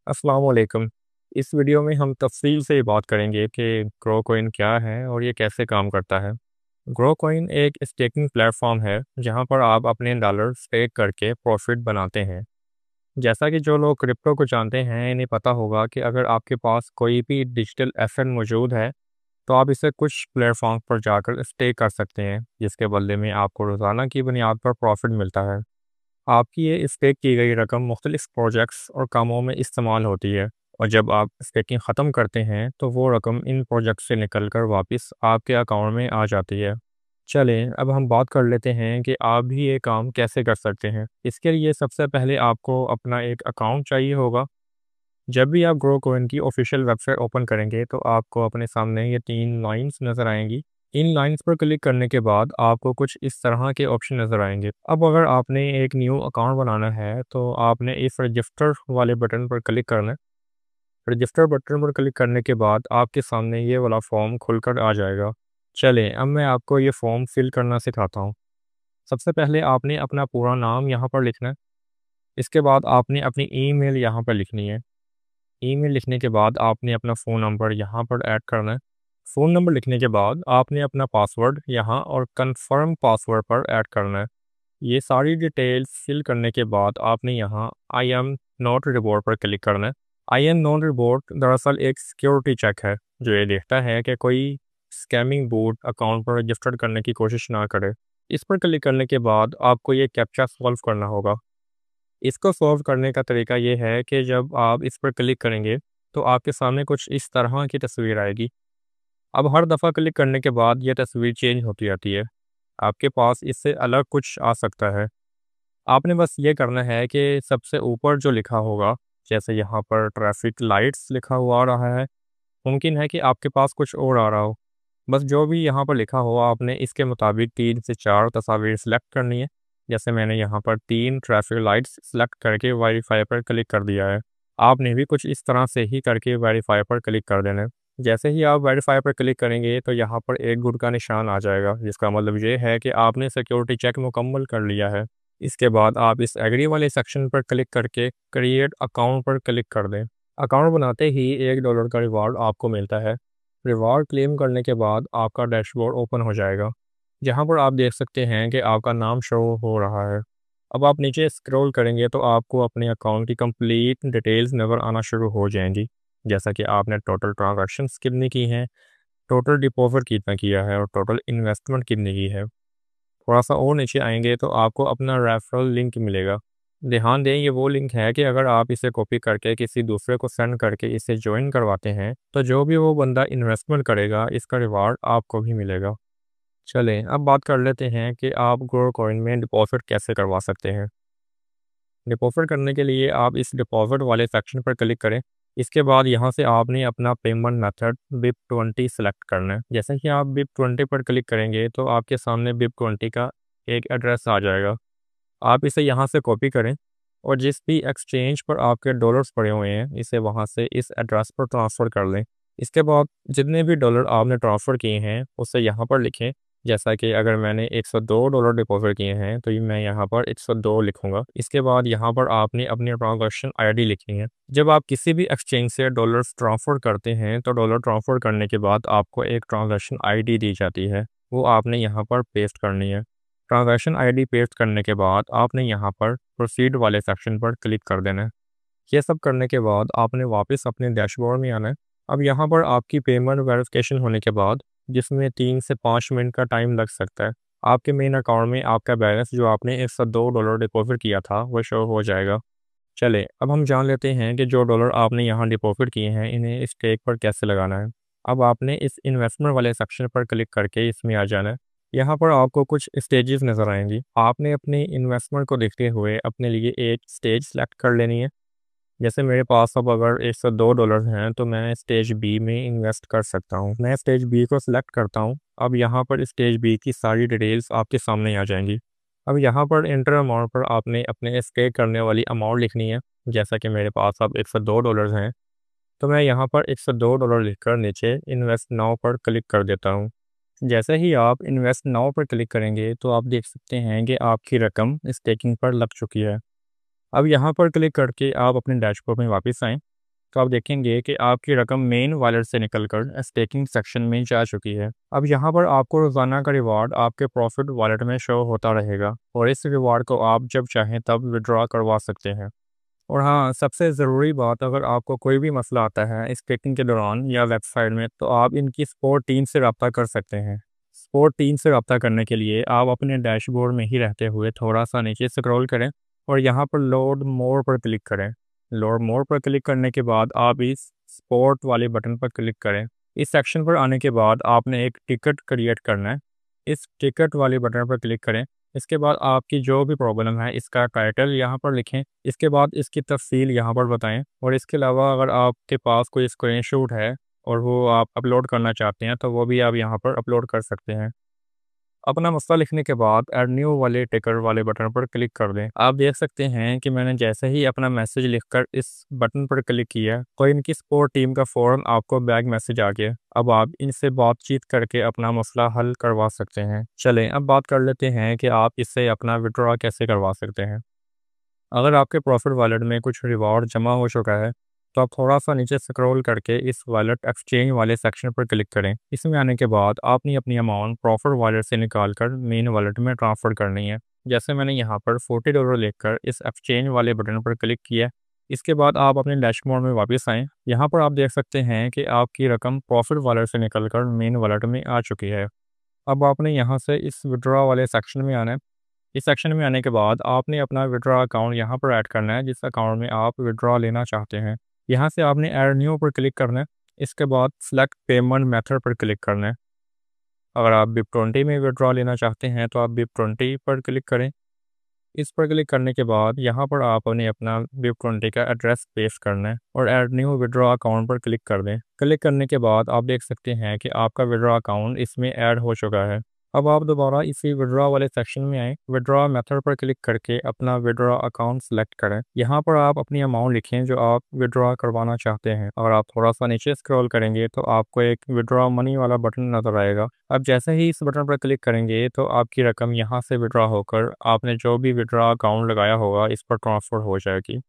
अस्सलाम वालेकुम। इस वीडियो में हम तफ़सील से बात करेंगे कि ग्रो कॉइन क्या है और ये कैसे काम करता है। ग्रो कॉइन एक स्टेकिंग प्लेटफॉर्म है जहां पर आप अपने डॉलर स्टेक करके प्रॉफिट बनाते हैं। जैसा कि जो लोग क्रिप्टो को जानते हैं इन्हें पता होगा कि अगर आपके पास कोई भी डिजिटल एसेट मौजूद है तो आप इसे कुछ प्लेटफॉर्म पर जाकर स्टेक कर सकते हैं, जिसके बदले में आपको रोज़ाना की बुनियाद पर प्रॉफिट मिलता है। आपकी ये स्टेक की गई रकम मुख्तलिफ प्रोजेक्ट्स और कामों में इस्तेमाल होती है, और जब आप स्टेकिंग ख़त्म करते हैं तो वो रकम इन प्रोजेक्ट से निकल कर वापस आपके अकाउंट में आ जाती है। चलें अब हम बात कर लेते हैं कि आप भी ये काम कैसे कर सकते हैं। इसके लिए सबसे पहले आपको अपना एक अकाउंट चाहिए होगा। जब भी आप ग्रो कोइन की ऑफिशियल वेबसाइट ओपन करेंगे तो आपको अपने सामने ये 3 लाइंस नज़र आएंगी। इन लाइंस पर क्लिक करने के बाद आपको कुछ इस तरह के ऑप्शन नज़र आएंगे। अब अगर आपने एक न्यू अकाउंट बनाना है तो आपने इस रजिस्टर वाले बटन पर क्लिक करना है। रजिस्टर बटन पर क्लिक करने के बाद आपके सामने ये वाला फॉर्म खुलकर आ जाएगा। चलें अब मैं आपको ये फॉर्म फिल करना सिखाता हूँ। सबसे पहले आपने अपना पूरा नाम यहाँ पर लिखना है। इसके बाद आपने अपनी ईमेल यहाँ पर लिखनी है। ईमेल लिखने के बाद आपने अपना फ़ोन नंबर यहाँ पर ऐड करना है। फ़ोन नंबर लिखने के बाद आपने अपना पासवर्ड यहाँ और कंफर्म पासवर्ड पर ऐड करना है। ये सारी डिटेल्स फिल करने के बाद आपने यहाँ आई एम नॉट रिपोर्ट पर क्लिक करना है। आई एम नॉट रिपोर्ट दरअसल एक सिक्योरिटी चेक है जो ये देखता है कि कोई स्कैमिंग बोट अकाउंट पर रजिस्टर करने की कोशिश ना करे। इस पर क्लिक करने के बाद आपको ये कैप्चा सॉल्व करना होगा। इसको सॉल्व करने का तरीका ये है कि जब आप इस पर क्लिक करेंगे तो आपके सामने कुछ इस तरह की तस्वीर आएगी। अब हर दफ़ा क्लिक करने के बाद यह तस्वीर चेंज होती रहती है। आपके पास इससे अलग कुछ आ सकता है। आपने बस ये करना है कि सबसे ऊपर जो लिखा होगा, जैसे यहाँ पर ट्रैफिक लाइट्स लिखा हुआ आ रहा है, मुमकिन है कि आपके पास कुछ और आ रहा हो। बस जो भी यहाँ पर लिखा हो आपने इसके मुताबिक 3 से 4 तस्वीर सेलेक्ट करनी है। जैसे मैंने यहाँ पर 3 ट्रैफिक लाइट्स सेलेक्ट करके वेरीफाई पर क्लिक कर दिया है। आपने भी कुछ इस तरह से ही करके वेरीफाई पर क्लिक कर देना है। जैसे ही आप वेरीफाई पर क्लिक करेंगे तो यहाँ पर एक गुड का निशान आ जाएगा, जिसका मतलब ये है कि आपने सिक्योरिटी चेक मुकम्मल कर लिया है। इसके बाद आप इस एग्री वाले सेक्शन पर क्लिक करके क्रिएट अकाउंट पर क्लिक कर दें। अकाउंट बनाते ही $1 का रिवार्ड आपको मिलता है। रिवार्ड क्लेम करने के बाद आपका डैशबोर्ड ओपन हो जाएगा, जहां पर आप देख सकते हैं कि आपका नाम शो हो रहा है। अब आप नीचे स्क्रॉल करेंगे तो आपको अपने अकाउंट की कंप्लीट डिटेल्स नज़र आना शुरू हो जाएंगी, जैसा कि आपने टोटल ट्रांजैक्शंस कितनी की हैं, टोटल डिपॉजिट कितना किया है और टोटल इन्वेस्टमेंट कितनी की है। थोड़ा सा और नीचे आएंगे तो आपको अपना रेफरल लिंक मिलेगा। ध्यान दें ये वो लिंक है कि अगर आप इसे कॉपी करके किसी दूसरे को सेंड करके इसे ज्वाइन करवाते हैं तो जो भी वो बंदा इन्वेस्टमेंट करेगा इसका रिवार्ड आपको भी मिलेगा। चलें अब बात कर लेते हैं कि आप ग्रो कॉइन में डिपॉजिट कैसे करवा सकते हैं। डिपॉजिट करने के लिए आप इस डिपॉजिट वाले सेक्शन पर क्लिक करें। इसके बाद यहाँ से आपने अपना पेमेंट मेथड BIP20 सेलेक्ट करना है। जैसे कि आप BIP20 पर क्लिक करेंगे तो आपके सामने BIP20 का एक एड्रेस आ जाएगा। आप इसे यहाँ से कॉपी करें और जिस भी एक्सचेंज पर आपके डॉलर्स पड़े हुए हैं इसे वहाँ से इस एड्रेस पर ट्रांसफ़र कर लें। इसके बाद जितने भी डॉलर आपने ट्रांसफ़र किए हैं उसे यहाँ पर लिखें। जैसा कि अगर मैंने $102 डिपॉजिट किए हैं तो ये मैं यहाँ पर 102 लिखूंगा। इसके बाद यहाँ पर आपने अपनी ट्रांजैक्शन आईडी लिखनी है। जब आप किसी भी एक्सचेंज से डॉलर्स ट्रांसफ़र करते हैं तो डॉलर ट्रांसफ़र करने के बाद आपको एक ट्रांजैक्शन आईडी दी जाती है, वो आपने यहाँ पर पेस्ट करनी है। ट्रांजैक्शन आईडी पेस्ट करने के बाद आपने यहाँ पर प्रोसीड वाले सेक्शन पर क्लिक कर देना है। ये सब करने के बाद आपने वापस अपने डैशबोर्ड में आना है। अब यहाँ पर आपकी पेमेंट वेरिफिकेशन होने के बाद, जिसमें 3 से 5 मिनट का टाइम लग सकता है, आपके मेन अकाउंट में आपका बैलेंस जो आपने $102 डिपॉजिट किया था वो शो हो जाएगा। चले अब हम जान लेते हैं कि जो डॉलर आपने यहाँ डिपॉजिट किए हैं इन्हें स्टेक पर कैसे लगाना है। अब आपने इस इन्वेस्टमेंट वाले सेक्शन पर क्लिक करके इसमें आ जाना है। यहाँ पर आपको कुछ स्टेजेस नज़र आएंगी। आपने अपनी इन्वेस्टमेंट को देखते हुए अपने लिए एक स्टेज सेलेक्ट कर लेनी है। जैसे मेरे पास अब अगर $102 हैं तो मैं स्टेज बी में इन्वेस्ट कर सकता हूँ। मैं स्टेज बी को सिलेक्ट करता हूँ। अब यहाँ पर स्टेज बी की सारी डिटेल्स आपके सामने आ जाएंगी। अब यहाँ पर इंटर अमाउंट पर आपने अपने स्टेक करने वाली अमाउंट लिखनी है। जैसा कि मेरे पास अब $102 हैं तो मैं यहाँ पर $102 लिखकर नीचे इन्वेस्ट नाउ पर क्लिक कर देता हूँ। जैसे ही आप इन्वेस्ट नाउ पर क्लिक करेंगे तो आप देख सकते हैं कि आपकी रकम स्टेकिंग पर लग चुकी है। अब यहाँ पर क्लिक करके आप अपने डैशबोर्ड में वापस आएँ। तो आप देखेंगे कि आपकी रकम मेन वॉलेट से निकलकर स्टेकिंग सेक्शन में जा चुकी है। अब यहाँ पर आपको रोज़ाना का रिवार्ड आपके प्रॉफिट वॉलेट में शो होता रहेगा और इस रिवार्ड को आप जब चाहें तब विड्रॉ करवा सकते हैं। और हाँ, सबसे ज़रूरी बात, अगर आपको कोई भी मसला आता है स्टेकिंग के दौरान या वेबसाइट में, तो आप इनकी सपोर्ट टीम से रब्ता कर सकते हैं। सपोर्ट टीम से रब्ता करने के लिए आप अपने डैशबोर्ड में ही रहते हुए थोड़ा सा नीचे स्क्रॉल करें और यहाँ पर लोड मोर पर क्लिक करें। लोड मोर पर क्लिक करने के बाद आप इस सपोर्ट वाले बटन पर क्लिक करें। इस सेक्शन पर आने के बाद आपने एक टिकट क्रिएट करना है। इस टिकट वाले बटन पर क्लिक करें। इसके बाद आपकी जो भी प्रॉब्लम है इसका टाइटल यहाँ पर लिखें। इसके बाद इसकी तफसील यहाँ पर बताएं और इसके अलावा अगर आपके पास कोई स्क्रीनशॉट है और वो आप अपलोड करना चाहते हैं तो वो भी आप यहाँ पर अपलोड कर सकते हैं। अपना मसला लिखने के बाद ऐड न्यू वाले टिकर वाले बटन पर क्लिक कर दें। आप देख सकते हैं कि मैंने जैसे ही अपना मैसेज लिखकर इस बटन पर क्लिक किया तो इनकी सपोर्ट टीम का फ़ौरन आपको बैक मैसेज आ गया। अब आप इनसे बातचीत करके अपना मसला हल करवा सकते हैं। चलें अब बात कर लेते हैं कि आप इससे अपना विड्रॉ कैसे करवा सकते हैं। अगर आपके प्रॉफिट वॉलेट में कुछ रिवॉर्ड जमा हो चुका है तो आप थोड़ा सा नीचे स्क्रॉल करके इस वॉलेट एक्सचेंज वाले सेक्शन पर क्लिक करें। इसमें आने के बाद आपने अपनी अमाउंट प्रॉफिट वॉलेट से निकाल कर मेन वॉलेट में ट्रांसफ़र करनी है। जैसे मैंने यहाँ पर $40 लिखकर इस एक्सचेंज वाले बटन पर क्लिक किया। इसके बाद आप अपने डैशबोर्ड में वापस आएँ। यहाँ पर आप देख सकते हैं कि आपकी रकम प्रॉफिट वॉलेट से निकल कर मेन वॉलेट में आ चुकी है। अब आपने यहाँ से इस विड्रॉ वाले सेक्शन में आना है। इस सेक्शन में आने के बाद आपने अपना विड्रॉ अकाउंट यहाँ पर ऐड करना है जिस अकाउंट में आप विड्रॉ लेना चाहते हैं। यहाँ से आपने ऐड न्यू पर क्लिक करना है। इसके बाद सेलेक्ट पेमेंट मेथड पर क्लिक करना है। अगर आप BIP20 में विड्रॉ लेना चाहते हैं तो आप BIP20 पर क्लिक करें। इस पर क्लिक करने के बाद यहाँ पर आपने अपना BIP20 का एड्रेस पेस्ट करना है और ऐड न्यू विड्रॉ अकाउंट पर क्लिक कर दें। क्लिक करने के बाद आप देख सकते हैं कि आपका विड्रॉ अकाउंट इसमें ऐड हो चुका है। अब आप दोबारा इसी विड्रॉ वाले सेक्शन में आए। विड्रॉ मेथड पर क्लिक करके अपना विड्रॉ अकाउंट सेलेक्ट करें। यहाँ पर आप अपनी अमाउंट लिखें जो आप विड्रॉ करवाना चाहते हैं। अगर आप थोड़ा सा नीचे स्क्रॉल करेंगे तो आपको एक विड्रॉ मनी वाला बटन नजर आएगा। अब जैसे ही इस बटन पर क्लिक करेंगे तो आपकी रकम यहाँ से विड्रॉ होकर आपने जो भी विड्रॉ अकाउंट लगाया होगा इस पर ट्रांसफ़र हो जाएगी।